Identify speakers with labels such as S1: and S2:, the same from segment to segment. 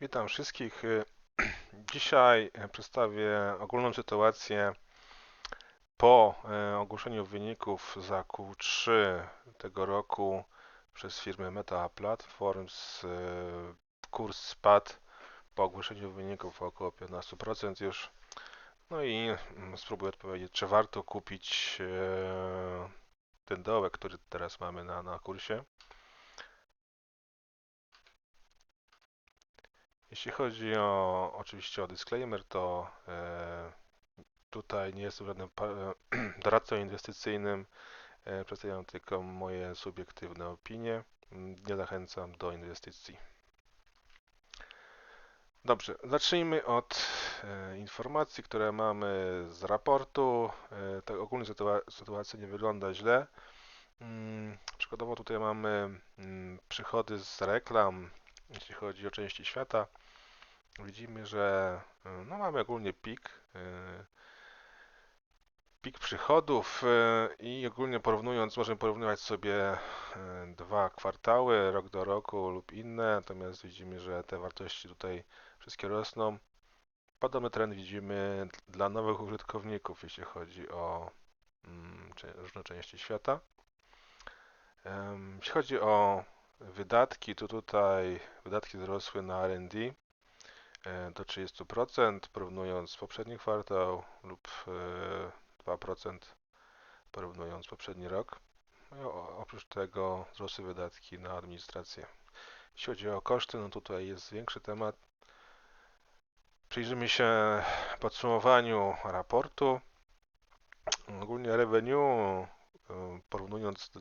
S1: Witam wszystkich. Dzisiaj przedstawię ogólną sytuację po ogłoszeniu wyników za Q3 tego roku przez firmę Meta Platforms. Kurs spadł po ogłoszeniu wyników o około 15% już. No i spróbuję odpowiedzieć, czy warto kupić ten dołek, który teraz mamy na kursie. Jeśli chodzi oczywiście o disclaimer, to tutaj nie jestem żadnym doradcą inwestycyjnym, przedstawiam tylko moje subiektywne opinie. Nie zachęcam do inwestycji. Dobrze, zacznijmy od informacji, które mamy z raportu. Tak ogólnie sytuacja nie wygląda źle. Przykładowo tutaj mamy przychody z reklam, jeśli chodzi o części świata. Widzimy, że no, mamy ogólnie pik przychodów i ogólnie porównując, możemy porównywać sobie dwa kwartały, rok do roku lub inne, natomiast widzimy, że te wartości tutaj wszystkie rosną. Podobny trend widzimy dla nowych użytkowników, jeśli chodzi o różne części świata. Jeśli chodzi o wydatki, to tutaj wydatki wzrosły na R&D do 30%, porównując poprzedni kwartał lub 2% porównując poprzedni rok. No, oprócz tego wzrosły wydatki na administrację. Jeśli chodzi o koszty, no tutaj jest większy temat. Przyjrzymy się podsumowaniu raportu. Ogólnie revenue, porównując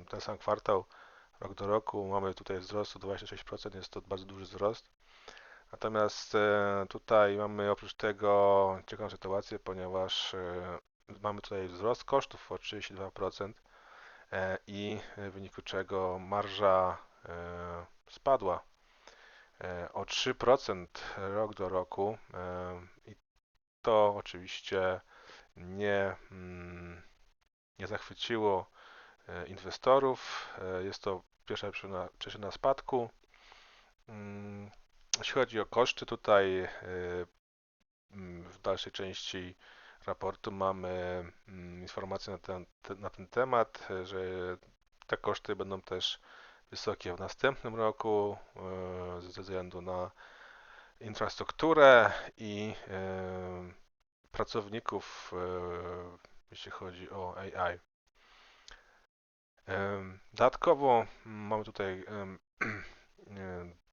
S1: ten sam kwartał rok do roku, mamy tutaj wzrost o 26%, jest to bardzo duży wzrost. Natomiast tutaj mamy oprócz tego ciekawą sytuację, ponieważ mamy tutaj wzrost kosztów o 32% i w wyniku czego marża spadła o 3% rok do roku i to oczywiście nie zachwyciło inwestorów. Jest to pierwsza przyczyna spadku. Jeśli chodzi o koszty, tutaj w dalszej części raportu mamy informacje na ten temat, że te koszty będą też wysokie w następnym roku ze względu na infrastrukturę i pracowników, jeśli chodzi o AI. Dodatkowo mamy tutaj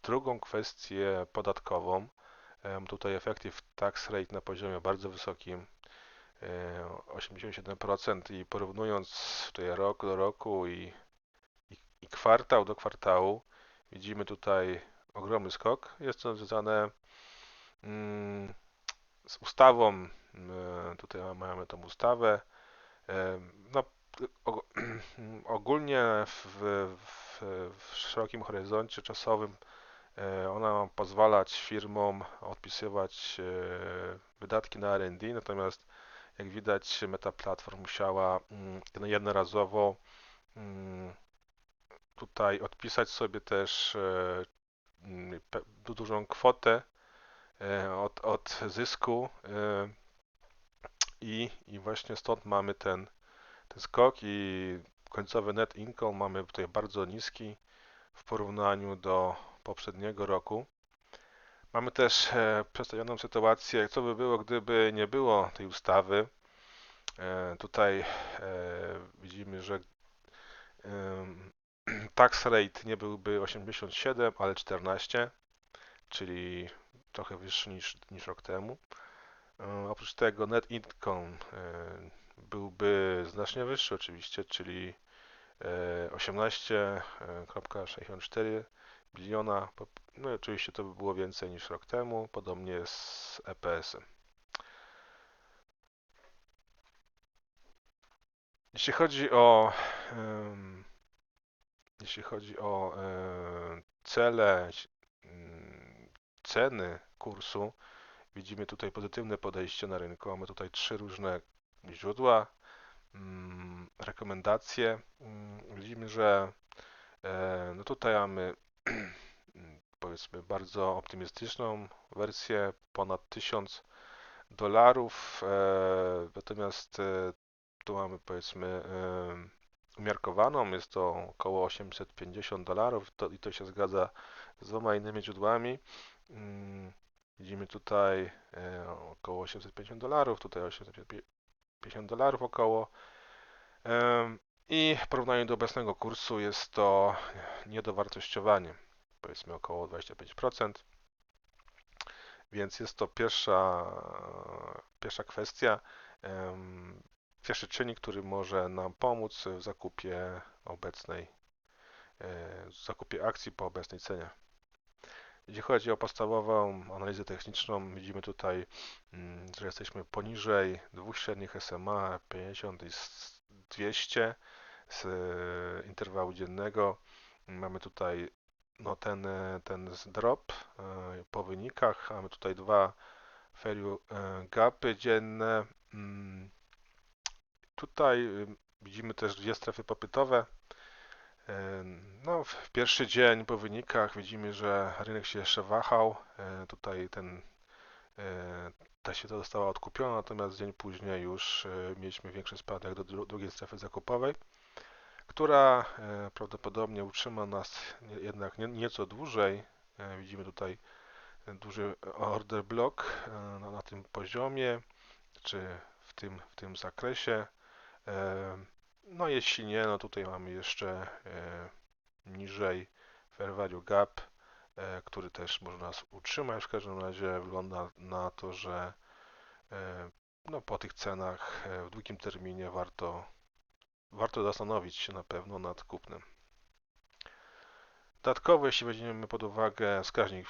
S1: drugą kwestię podatkową. Tutaj effective tax rate na poziomie bardzo wysokim, 87% i porównując tutaj rok do roku i kwartał do kwartału, widzimy tutaj ogromny skok. Jest to związane z ustawą. Tutaj mamy tą ustawę. No, ogólnie w szerokim horyzoncie czasowym ona ma pozwalać firmom odpisywać wydatki na R&D, natomiast jak widać Meta Platform musiała jednorazowo tutaj odpisać sobie też dużą kwotę od zysku i właśnie stąd mamy ten skok i końcowy net income mamy tutaj bardzo niski w porównaniu do poprzedniego roku. Mamy też przedstawioną sytuację, co by było, gdyby nie było tej ustawy. Tutaj widzimy, że tax rate nie byłby 87, ale 14, czyli trochę wyższy niż rok temu. Oprócz tego net income byłby znacznie wyższy oczywiście, czyli 18,64 biliona. No i oczywiście to by było więcej niż rok temu, podobnie z EPS-em. Jeśli chodzi o cele, ceny kursu, widzimy tutaj pozytywne podejście na rynku. Mamy tutaj trzy różne źródła, rekomendacje. Widzimy, że no tutaj mamy powiedzmy bardzo optymistyczną wersję, ponad $1000, natomiast tu mamy powiedzmy umiarkowaną, jest to około $850 i to się zgadza z dwoma innymi źródłami. Widzimy tutaj około $850, tutaj $850 około. I w porównaniu do obecnego kursu jest to niedowartościowanie, powiedzmy około 25%, więc jest to pierwsza kwestia, pierwszy czynnik, który może nam pomóc w zakupie akcji po obecnej cenie. Jeśli chodzi o podstawową analizę techniczną, widzimy tutaj, że jesteśmy poniżej dwóch średnich SMA 50 i 200 z interwału dziennego. Mamy tutaj no, ten drop po wynikach. Mamy tutaj dwa value gapy dzienne. Tutaj widzimy też dwie strefy popytowe. No, w pierwszy dzień po wynikach widzimy, że rynek się jeszcze wahał. Tutaj ta sieta została odkupiona, natomiast dzień później już mieliśmy większy spadek do drugiej strefy zakupowej, która prawdopodobnie utrzyma nas jednak nieco dłużej. Widzimy tutaj duży order block na tym poziomie, czy w tym zakresie. No jeśli nie, no tutaj mamy jeszcze niżej fair value gap, który też może nas utrzymać. W każdym razie wygląda na to, że no, po tych cenach w długim terminie warto zastanowić się na pewno nad kupnem. Dodatkowo, jeśli weźmiemy pod uwagę wskaźnik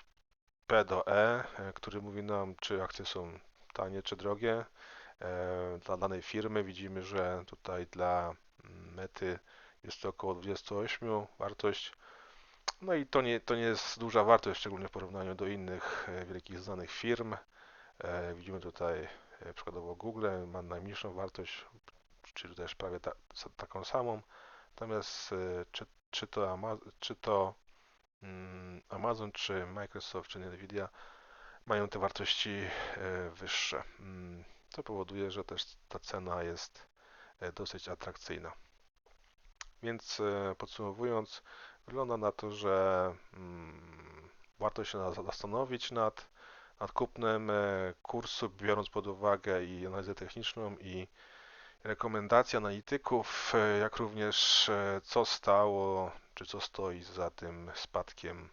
S1: P do E, który mówi nam, czy akcje są tanie czy drogie, dla danej firmy widzimy, że tutaj dla Mety jest to około 28 wartość. No i to nie jest duża wartość, szczególnie w porównaniu do innych wielkich znanych firm. Widzimy tutaj przykładowo Google ma najmniejszą wartość, czy też prawie taką samą. Natomiast czy to Amazon, czy Microsoft, czy Nvidia mają te wartości wyższe. To powoduje, że też ta cena jest dosyć atrakcyjna. Więc podsumowując, wygląda na to, że warto się zastanowić nad kupnem kursu, biorąc pod uwagę i analizę techniczną, i rekomendacje analityków, jak również co stoi za tym spadkiem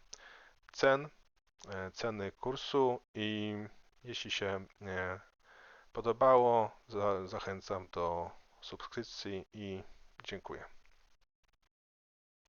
S1: ceny kursu. I jeśli się podobało, zachęcam do subskrypcji i dziękuję.